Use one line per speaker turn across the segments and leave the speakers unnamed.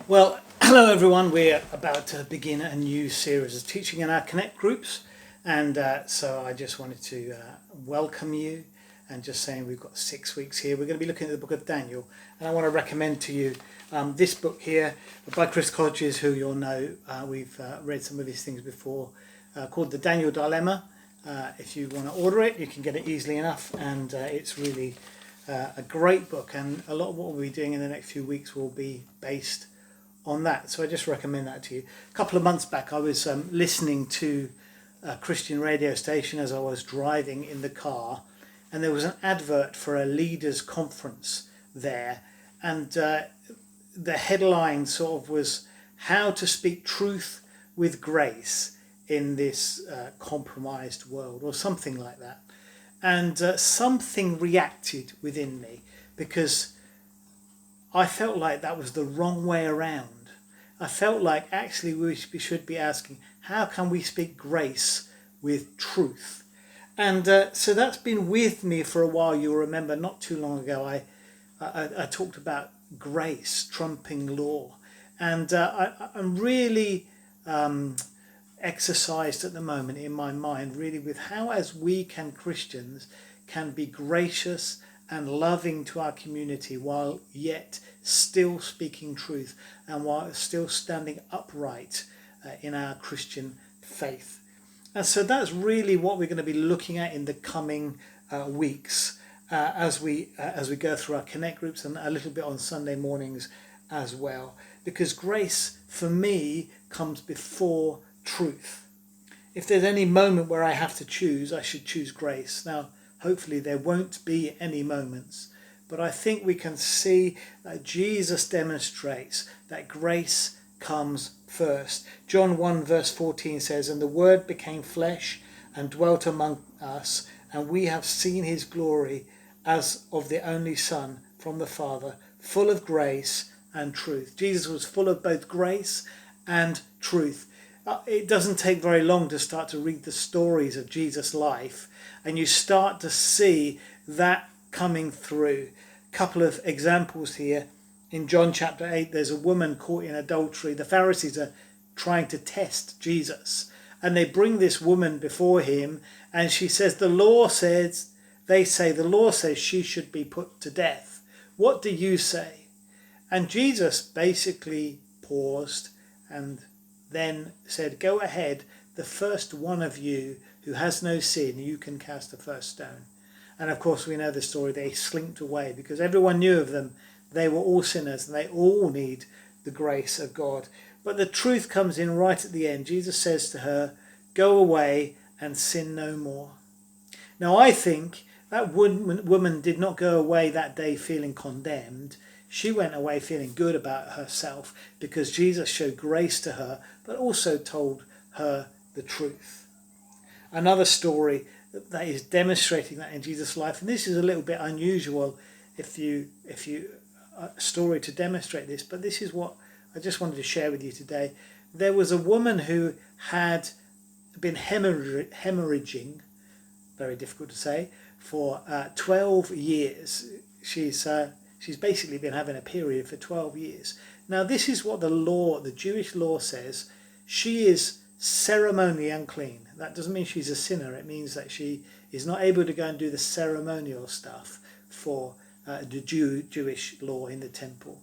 Well, hello everyone. We're about to begin a new series of teaching in our Connect groups, and so I just wanted to welcome you and just saying we've got 6 weeks here. We're going to be looking at the book of Daniel, and I want to recommend to you this book here by Chris Hodges, who you'll know. We've read some of his things before, called The Daniel Dilemma. If you want to order it, you can get it easily enough, and it's really a great book, and a lot of what we'll be doing in the next few weeks will be based on that. So I just recommend that to you. A couple of months back, I was listening to a Christian radio station as I was driving in the car, and there was an advert for a leaders conference there, and the headline sort of was how to speak truth with grace in this compromised world, or something like that. And something reacted within me, because I felt like that was the wrong way around. I felt like actually we should be asking, how can we speak grace with truth? And so that's been with me for a while. You'll remember not too long ago I talked about grace trumping law. And I'm really exercised at the moment in my mind really with how as we Christians can be gracious and loving to our community while yet still speaking truth and while still standing upright in our Christian faith. And so that's really what we're going to be looking at in the coming weeks as we go through our Connect groups and a little bit on Sunday mornings as well. Because grace, for me, comes before truth. If there's any moment where I have to choose, I should choose grace. Now, hopefully there won't be any moments, but I think we can see that Jesus demonstrates that grace comes first. John 1 verse 14 says, "And the Word became flesh and dwelt among us, and we have seen his glory as of the only Son from the Father, full of grace and truth." Jesus was full of both grace and truth. It doesn't take very long to start to read the stories of Jesus' life, and you start to see that coming through. A couple of examples here. In John chapter 8, there's a woman caught in adultery. The Pharisees are trying to test Jesus, and they bring this woman before him, and she says, the law says she should be put to death. What do you say? And Jesus basically paused and then said, go ahead, the first one of you who has no sin, you can cast the first stone. And of course we know the story, they slinked away because everyone knew of them. They were all sinners and they all need the grace of God. But the truth comes in right at the end. Jesus says to her, go away and sin no more. Now I think that woman did not go away that day feeling condemned. She went away feeling good about herself because Jesus showed grace to her, but also told her the truth. Another story that is demonstrating that in Jesus' life, and this is a little bit unusual if you a story to demonstrate this, but this is what I just wanted to share with you today. There was a woman who had been hemorrhaging, very difficult to say, for 12 years. She's basically been having a period for 12 years. Now this is what the Jewish law says. She is ceremonially unclean. That doesn't mean she's a sinner. It means that she is not able to go and do the ceremonial stuff for the Jewish law in the temple.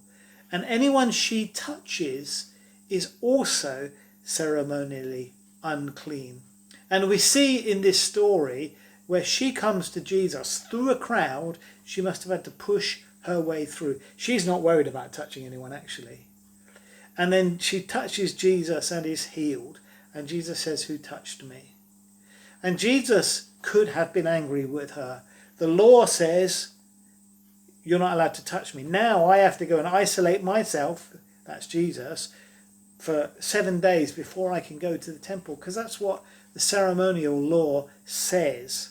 And anyone she touches is also ceremonially unclean. And we see in this story where she comes to Jesus through a crowd, she must have had to push her way through. She's not worried about touching anyone actually. And then she touches Jesus and is healed. And Jesus says, who touched me? And Jesus could have been angry with her. The law says, you're not allowed to touch me. Now I have to go and isolate myself, that's Jesus, for 7 days before I can go to the temple, because that's what the ceremonial law says.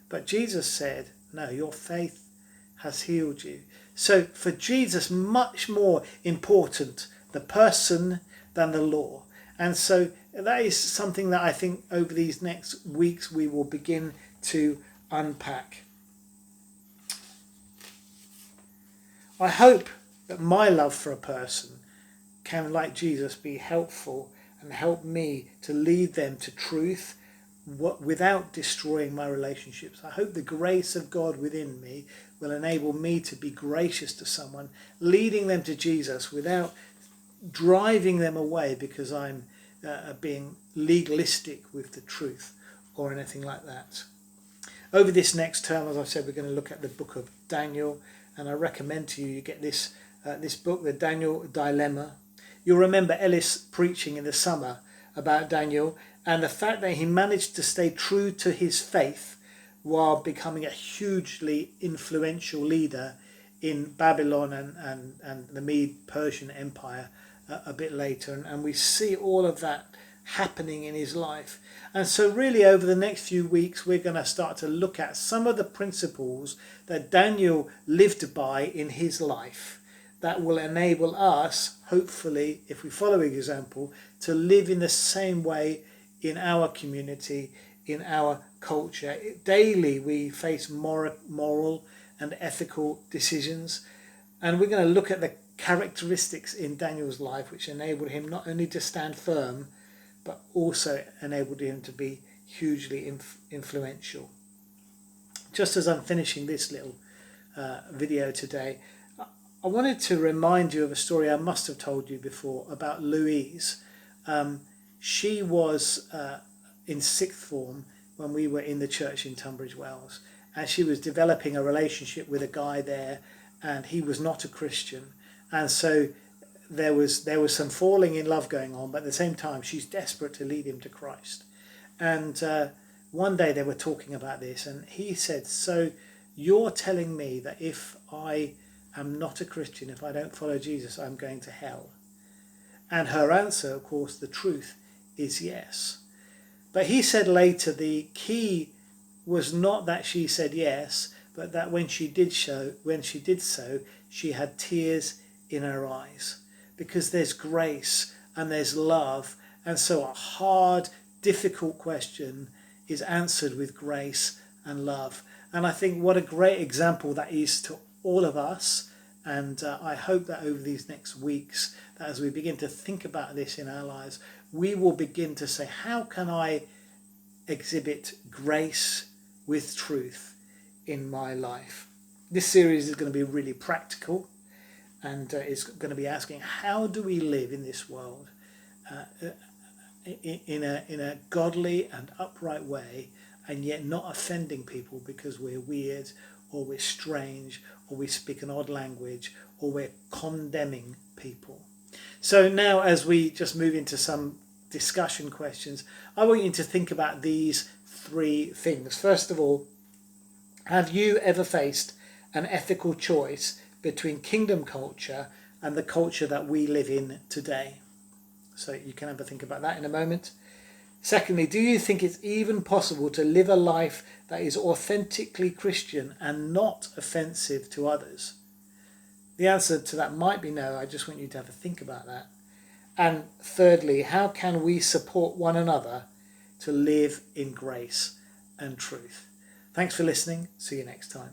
But Jesus said, no, your faith has healed you. So for Jesus, much more important the person than the law. And so that is something that I think over these next weeks we will begin to unpack. I hope that my love for a person can, like Jesus, be helpful and help me to lead them to truth without destroying my relationships. I hope the grace of God within me will enable me to be gracious to someone, leading them to Jesus without driving them away because I'm being legalistic with the truth or anything like that. Over this next term, as I said, we're going to look at the book of Daniel, and I recommend to you get this book, The Daniel Dilemma. You'll remember Ellis preaching in the summer about Daniel and the fact that he managed to stay true to his faith while becoming a hugely influential leader in Babylon and the Mede-Persian Empire a bit later. And we see all of that happening in his life. And so really over the next few weeks we're going to start to look at some of the principles that Daniel lived by in his life that will enable us, hopefully, if we follow his example, to live in the same way in our community, in our culture. Daily we face moral and ethical decisions, and we're going to look at the characteristics in Daniel's life which enabled him not only to stand firm but also enabled him to be hugely influential. Just as I'm finishing this little video today, I wanted to remind you of a story I must have told you before about Louise. She was in sixth form when we were in the church in Tunbridge Wells, and she was developing a relationship with a guy there, and he was not a Christian, and so there was some falling in love going on, but at the same time she's desperate to lead him to Christ. And one day they were talking about this, and he said, so you're telling me that if I am not a Christian, if I don't follow Jesus, I'm going to hell? And her answer, of course, the truth is yes. But he said later the key was not that she said yes, but that when she did so, she had tears in her eyes, because there's grace and there's love, and so a hard, difficult question is answered with grace and love. And I think what a great example that is to all of us. And I hope that over these next weeks, that as we begin to think about this in our lives, we will begin to say, how can I exhibit grace with truth in my life? This series is going to be really practical, and it's going to be asking, how do we live in this world in a godly and upright way, and yet not offending people because we're weird or we're strange or we speak an odd language or we're condemning people. So now, as we just move into some discussion questions, I want you to think about these three things. First of all, have you ever faced an ethical choice between kingdom culture and the culture that we live in today? So you can have a think about that in a moment. Secondly, do you think it's even possible to live a life that is authentically Christian and not offensive to others? The answer to that might be no. I just want you to have a think about that. And thirdly, how can we support one another to live in grace and truth? Thanks for listening. See you next time.